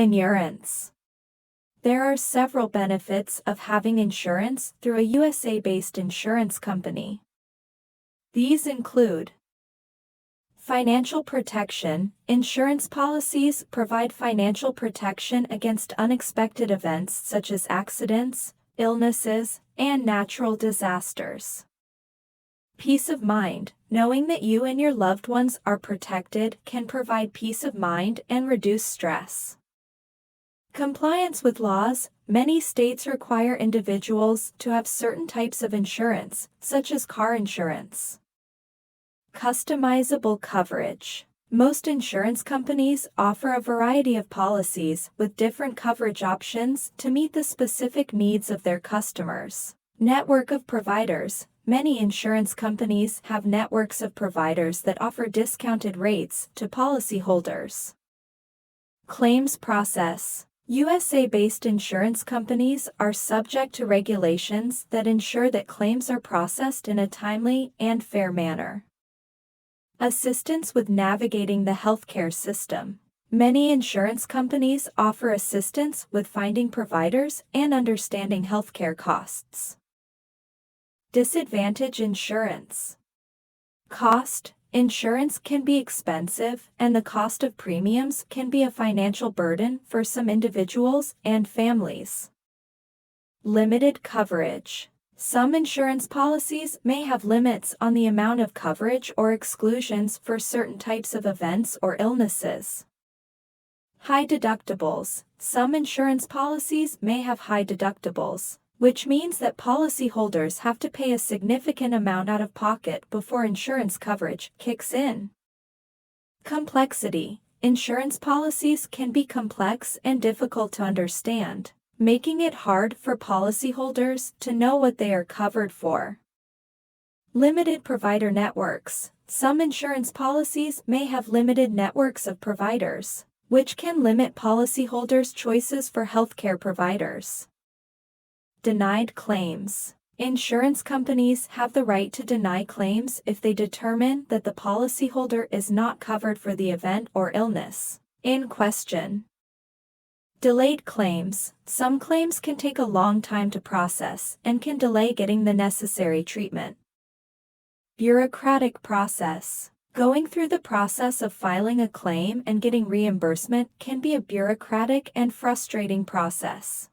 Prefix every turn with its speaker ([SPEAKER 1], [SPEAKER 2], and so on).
[SPEAKER 1] Insurance. There are several benefits of having insurance through a USA-based insurance company. These include financial protection. Insurance policies provide financial protection against unexpected events such as accidents, illnesses, and natural disasters. Peace of mind. Knowing that you and your loved ones are protected can provide peace of mind and reduce stress. Compliance with laws. Many states require individuals to have certain types of insurance, such as car insurance. Customizable coverage. Most insurance companies offer a variety of policies with different coverage options to meet the specific needs of their customers. Network of providers. Many insurance companies have networks of providers that offer discounted rates to policyholders. Claims process. USA-based insurance companies are subject to regulations that ensure that claims are processed in a timely and fair manner. Assistance with navigating the healthcare system. Many insurance companies offer assistance with finding providers and understanding healthcare costs. Disadvantage insurance. Cost. Insurance can be expensive, and the cost of premiums can be a financial burden for some individuals and families. Limited coverage. Some insurance policies may have limits on the amount of coverage or exclusions for certain types of events or illnesses. High deductibles. Some insurance policies may have high deductibles, which means that policyholders have to pay a significant amount out of pocket before insurance coverage kicks in. Complexity. Insurance policies can be complex and difficult to understand, making it hard for policyholders to know what they are covered for. Limited provider networks. Some insurance policies may have limited networks of providers, which can limit policyholders' choices for healthcare providers. Denied claims. Insurance companies have the right to deny claims if they determine that the policyholder is not covered for the event or illness in question. Delayed claims. Some claims can take a long time to process and can delay getting the necessary treatment. Bureaucratic process. Going through the process of filing a claim and getting reimbursement can be a bureaucratic and frustrating process.